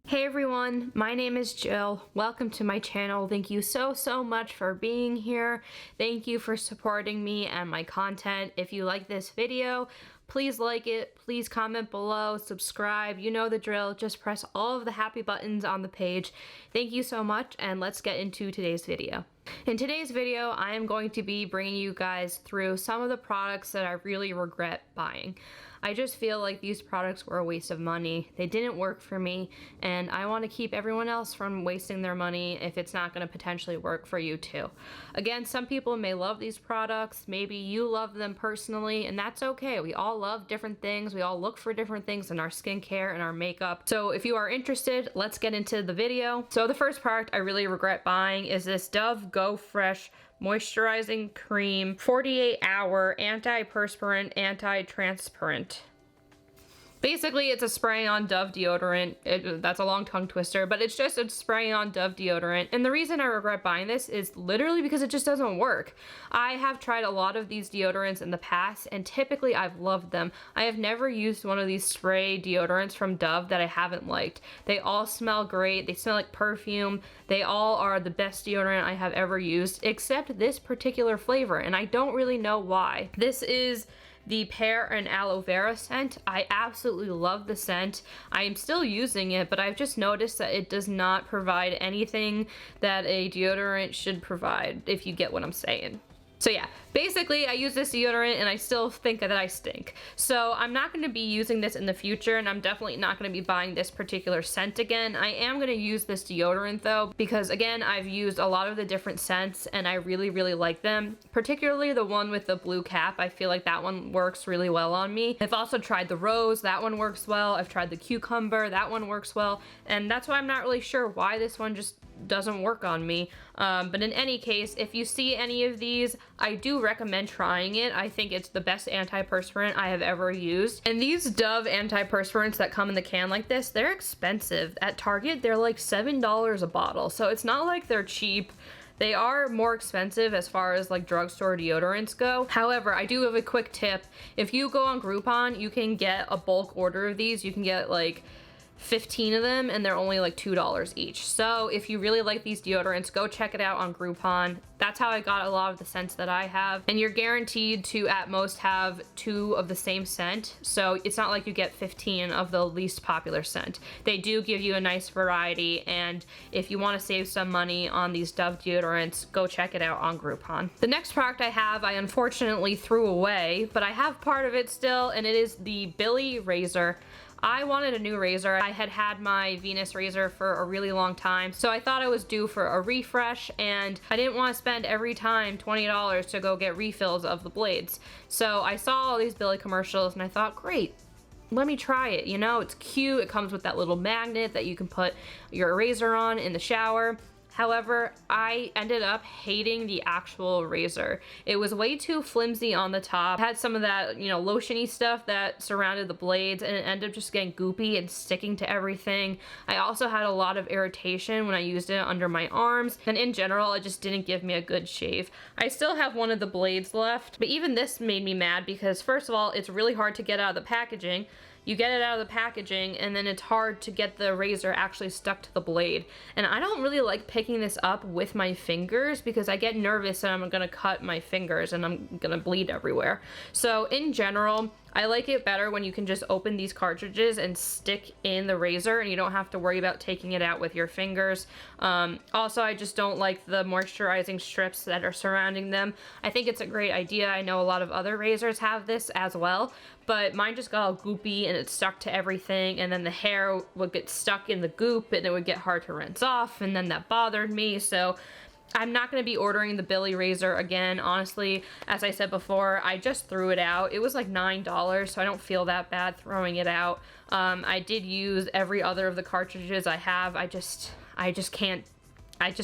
Hey everyone, my name is Jill. Welcome to my channel. Thank you so much for being here. Thank you for supporting me and my content. If you like this video, please like it, please comment below, subscribe, you know the drill. Just press all of the happy buttons on the page. Thank you so much, and let's get into today's video. In today's video, I am going to be bringing you guys through some of the products that I really regret buying. I just feel like these products were a waste of money. They didn't work for me, and I want to keep everyone else from wasting their money if it's not going to potentially work for you too. Again, some people may love these products, maybe you love them personally, and that's okay. We all love different things. We all look for different things in our skincare and our makeup. So if you are interested, let's get into the video. So the first product I really regret buying is this Dove Go Fresh Moisturizing Cream 48-hour antiperspirant, anti-transparent. Basically, it's a spray-on Dove deodorant. That's a long tongue twister, but it's just a spray-on Dove deodorant. And the reason I regret buying this is literally because it just doesn't work. I have tried a lot of these deodorants in the past, and typically I've loved them. I have never used one of these spray deodorants from Dove that I haven't liked. They all smell great. They smell like perfume. They all are the best deodorant I have ever used, except this particular flavor, and I don't really know why. This is the pear and aloe vera scent. I absolutely love the scent. I am still using it, but I've just noticed that it does not provide anything that a deodorant should provide, if you get what I'm saying. So yeah, basically I use this deodorant and I still think that I stink. So I'm not going to be using this in the future, and I'm definitely not going to be buying this particular scent again. I am going to use this deodorant though, because again, I've used a lot of the different scents and I really like them. Particularly the one with the blue cap. I feel like that one works really well on me. I've also tried the rose, that one works well. I've tried the cucumber, that one works well. And that's why I'm not really sure why this one just doesn't work on me. But in any case, if you see any of these, I do recommend trying it. I think it's the best antiperspirant I have ever used. And these Dove antiperspirants that come in the can like this, they're expensive. At Target, they're like $7 a bottle. So it's not like they're cheap. They are more expensive as far as like drugstore deodorants go. However, I do have a quick tip. If you go on Groupon, you can get a bulk order of these. You can get like 15 of them, and they're only like $2 each. So if you really like these deodorants, go check it out on Groupon. That's how I got a lot of the scents that I have, and you're guaranteed to at most have 2 of the same scent. So it's not like you get 15 of the least popular scent. They do give you a nice variety, and if you want to save some money on these Dove deodorants, go check it out on Groupon. The next product I have, I unfortunately threw away, but I have part of it still, and it is the Billie razor. I wanted a new razor. I had had my Venus razor for a really long time, so I thought I was due for a refresh, and I didn't want to spend every time $20 to go get refills of the blades. So I saw all these Billie commercials and I thought, great, let me try it. You know, it's cute. It comes with that little magnet that you can put your razor on in the shower. However, I ended up hating the actual razor. It was way too flimsy on the top. It had some of that, you know, lotiony stuff that surrounded the blades, and it ended up just getting goopy and sticking to everything. I also had a lot of irritation when I used it under my arms, and in general, it just didn't give me a good shave. I still have one of the blades left, but even this made me mad because, first of all, it's really hard to get out of the packaging. You get it out of the packaging, and then it's hard to get the razor actually stuck to the blade. And I don't really like picking this up with my fingers because I get nervous and I'm gonna cut my fingers and I'm gonna bleed everywhere. So in general, I like it better when you can just open these cartridges and stick in the razor and you don't have to worry about taking it out with your fingers. Also, I just don't like the moisturizing strips that are surrounding them. I think it's a great idea. I know a lot of other razors have this as well, but mine just got all goopy and it stuck to everything, and then the hair would get stuck in the goop and it would get hard to rinse off, and then that bothered me. So I'm not going to be ordering the Billie razor again. Honestly, as I said before, I just threw it out. It was like $9, so I don't feel that bad throwing it out. I did use every other of the cartridges I have. I just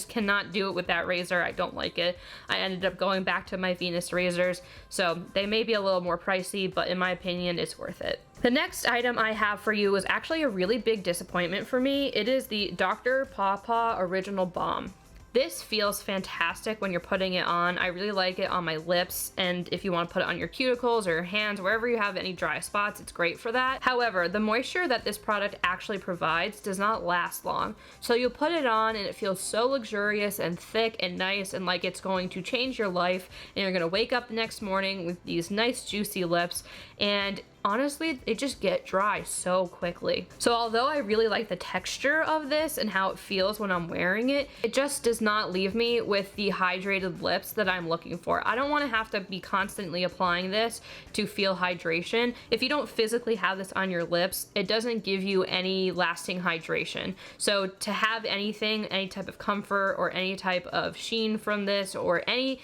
cannot do it with that razor. I don't like it. I ended up going back to my Venus razors, so they may be a little more pricey, but in my opinion, it's worth it. The next item I have for you is actually a really big disappointment for me. It is the Dr. Paw Paw Original Balm. This feels fantastic when you're putting it on. I really like it on my lips, and if you want to put it on your cuticles or your hands, wherever you have any dry spots, it's great for that. However, the moisture that this product actually provides does not last long. So you'll put it on and it feels so luxurious and thick and nice and like it's going to change your life, and you're gonna wake up the next morning with these nice juicy lips, and honestly, they just get dry so quickly. So although I really like the texture of this and how it feels when I'm wearing it, it just does not leave me with the hydrated lips that I'm looking for. I don't want to have to be constantly applying this to feel hydration. If you don't physically have this on your lips, it doesn't give you any lasting hydration. So to have anything, any type of comfort or any type of sheen from this or any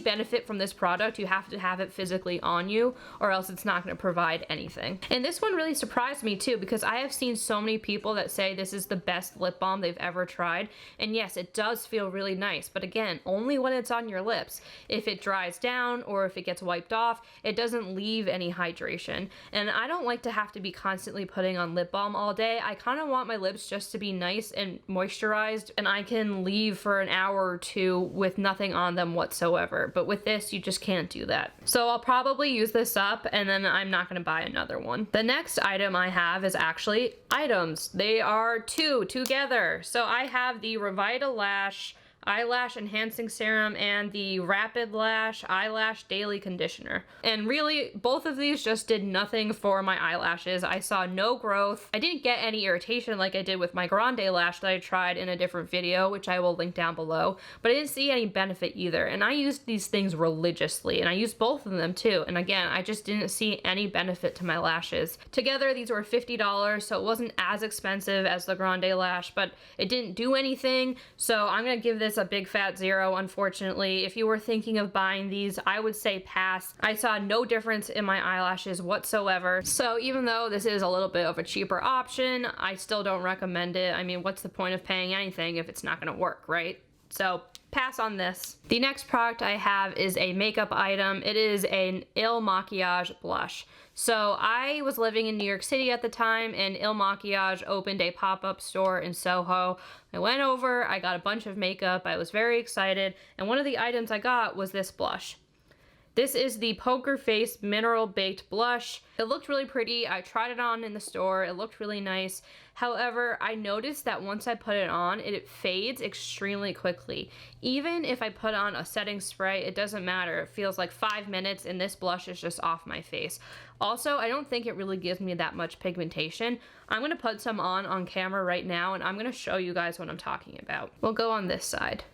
benefit from this product, you have to have it physically on you, or else it's not going to provide anything. And this one really surprised me too, because I have seen so many people that say this is the best lip balm they've ever tried. And yes, it does feel really nice, but again, only when it's on your lips. If it dries down or if it gets wiped off, it doesn't leave any hydration. And I don't like to have to be constantly putting on lip balm all day. I kind of want my lips just to be nice and moisturized, and I can leave for an hour or two with nothing on them whatsoever. But with this, you just can't do that. So I'll probably use this up, and then I'm not going to buy another one. The next item I have is actually items. They are two together. So I have the Revita Lash Eyelash Enhancing Serum and the Rapid Lash Eyelash Daily Conditioner. And really, both of these just did nothing for my eyelashes. I saw no growth. I didn't get any irritation like I did with my Grande Lash that I tried in a different video, which I will link down below, but I didn't see any benefit either. And I used these things religiously, and I used both of them too. And again, I just didn't see any benefit to my lashes. Together, these were $50, so it wasn't as expensive as the Grande Lash, but it didn't do anything. So I'm gonna give this a big fat 0, unfortunately. If you were thinking of buying these, I would say pass. I saw no difference in my eyelashes whatsoever. So even though this is a little bit of a cheaper option, I still don't recommend it. I mean, what's the point of paying anything if it's not gonna work, right? So pass on this. The next product I have is a makeup item. It is an Il Makiage blush. So I was living in New York City at the time, and Il Makiage opened a pop-up store in Soho. I went over, I got a bunch of makeup, I was very excited, and one of the items I got was this blush. This is the Poker Face Mineral Baked Blush. It looked really pretty. I tried it on in the store. It looked really nice. However, I noticed that once I put it on, it fades extremely quickly. Even if I put on a setting spray, it doesn't matter. It feels like 5 minutes and this blush is just off my face. Also, I don't think it really gives me that much pigmentation. I'm gonna put some on camera right now, and I'm gonna show you guys what I'm talking about. We'll go on this side.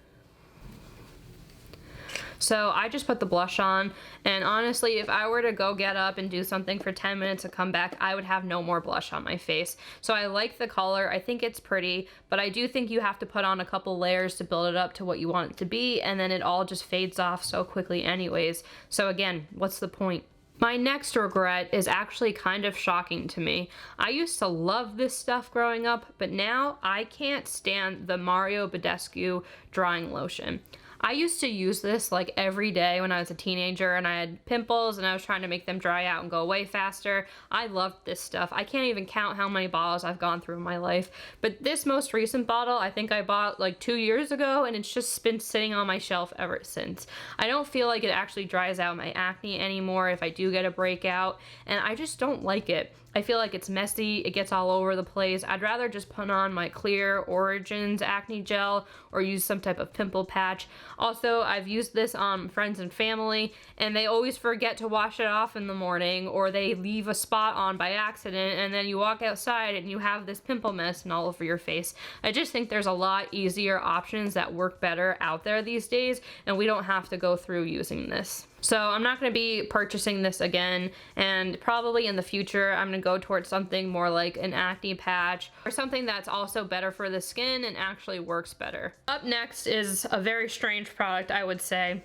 So I just put the blush on, and honestly, if I were to go get up and do something for 10 minutes and come back, I would have no more blush on my face. So I like the color, I think it's pretty, but I do think you have to put on a couple layers to build it up to what you want it to be, and then it all just fades off so quickly anyways. So again, what's the point? My next regret is actually kind of shocking to me. I used to love this stuff growing up, but now I can't stand the Mario Badescu drying lotion. I used to use this like every day when I was a teenager and I had pimples and I was trying to make them dry out and go away faster. I loved this stuff. I can't even count how many bottles I've gone through in my life. But this most recent bottle, I think I bought like 2 years ago, and it's just been sitting on my shelf ever since. I don't feel like it actually dries out my acne anymore if I do get a breakout, and I just don't like it. I feel like it's messy, it gets all over the place. I'd rather just put on my Clear Origins acne gel or use some type of pimple patch. Also, I've used this on friends and family, and they always forget to wash it off in the morning, or they leave a spot on by accident, and then you walk outside and you have this pimple mess all over your face. I just think there's a lot easier options that work better out there these days, and we don't have to go through using this. So I'm not going to be purchasing this again, and probably in the future I'm going to go towards something more like an acne patch or something that's also better for the skin and actually works better. Up next is a very strange product, I would say.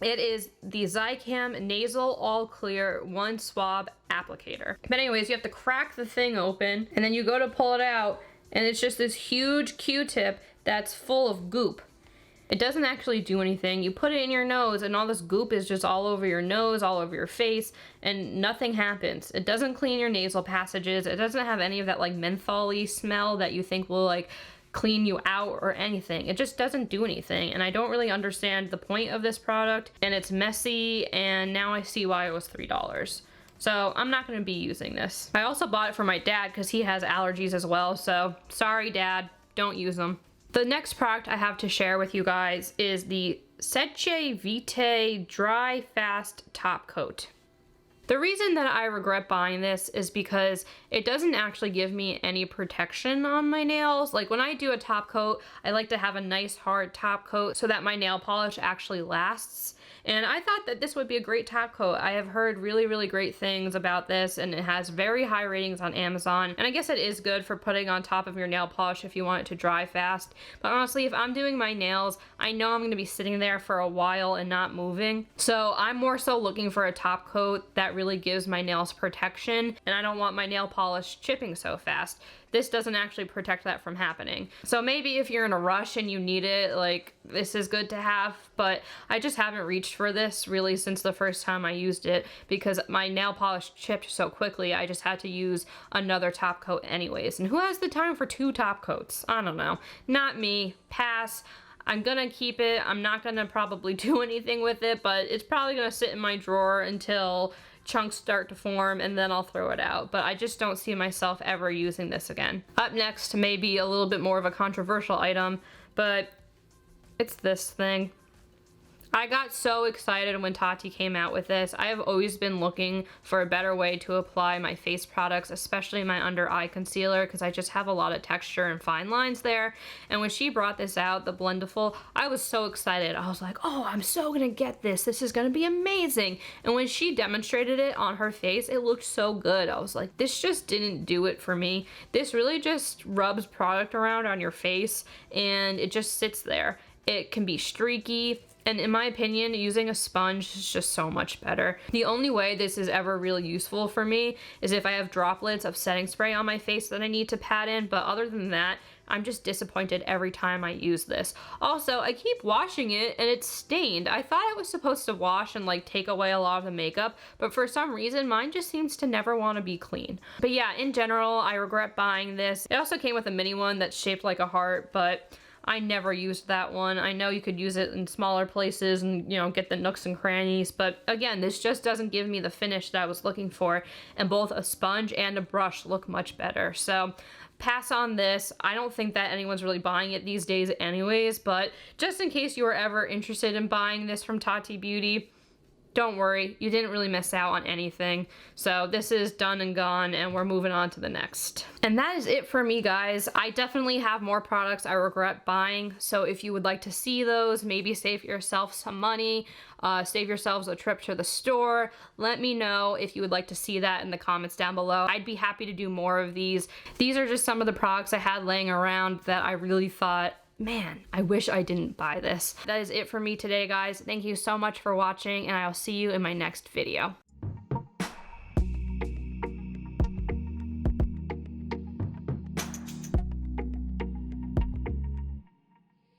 It is the Zicam Nasal All Clear One Swab Applicator. But anyways, you have to crack the thing open, and then you go to pull it out, and it's just this huge Q-tip that's full of goop. It doesn't actually do anything. You put it in your nose and all this goop is just all over your nose, all over your face, and nothing happens. It doesn't clean your nasal passages. It doesn't have any of that like menthol-y smell that you think will like clean you out or anything. It just doesn't do anything, and I don't really understand the point of this product, and it's messy, and now I see why it was $3. So I'm not going to be using this. I also bought it for my dad because he has allergies as well, so sorry Dad, don't use them. The next product I have to share with you guys is the Seche Vite Dry Fast Top Coat. The reason that I regret buying this is because it doesn't actually give me any protection on my nails. Like when I do a top coat, I like to have a nice hard top coat so that my nail polish actually lasts. And I thought that this would be a great top coat. I have heard really, really great things about this, and it has very high ratings on Amazon. And I guess it is good for putting on top of your nail polish if you want it to dry fast. But honestly, if I'm doing my nails, I know I'm gonna be sitting there for a while and not moving. So I'm more so looking for a top coat that really gives my nails protection, and I don't want my nail polish chipping so fast. This doesn't actually protect that from happening. So maybe if you're in a rush and you need it, like, this is good to have, but I just haven't reached for this really since the first time I used it because my nail polish chipped so quickly. I just had to use another top coat anyways. And who has the time for 2 top coats? I don't know. Not me. Pass. I'm gonna keep it. I'm not gonna probably do anything with it, but it's probably gonna sit in my drawer until chunks start to form, and then I'll throw it out. But I just don't see myself ever using this again. Up next, maybe a little bit more of a controversial item, but it's this thing. I got so excited when Tati came out with this. I have always been looking for a better way to apply my face products, especially my under eye concealer, because I just have a lot of texture and fine lines there. And when she brought this out, the Blendiful, I was so excited. I was like, oh, I'm so gonna get this. This is gonna be amazing. And when she demonstrated it on her face, it looked so good. I was like, this just didn't do it for me. This really just rubs product around on your face and it just sits there. It can be streaky. And in my opinion, using a sponge is just so much better. The only way this is ever really useful for me is if I have droplets of setting spray on my face that I need to pat in, but other than that, I'm just disappointed every time I use this. Also, I keep washing it and it's stained. I thought it was supposed to wash and like take away a lot of the makeup, but for some reason, mine just seems to never want to be clean. But yeah, in general, I regret buying this. It also came with a mini one that's shaped like a heart, but I never used that one. I know you could use it in smaller places and, you know, get the nooks and crannies, but again, this just doesn't give me the finish that I was looking for, and both a sponge and a brush look much better. So pass on this. I don't think that anyone's really buying it these days anyways, but just in case you were ever interested in buying this from Tati Beauty, don't worry, you didn't really miss out on anything. So this is done and gone, and we're moving on to the next. And that is it for me, guys. I definitely have more products I regret buying. So if you would like to see those, maybe save yourself some money, save yourselves a trip to the store, let me know if you would like to see that in the comments down below. I'd be happy to do more of these. These are just some of the products I had laying around that I really thought, man, I wish I didn't buy this. That is it for me today, guys. Thank you so much for watching, and I'll see you in my next video.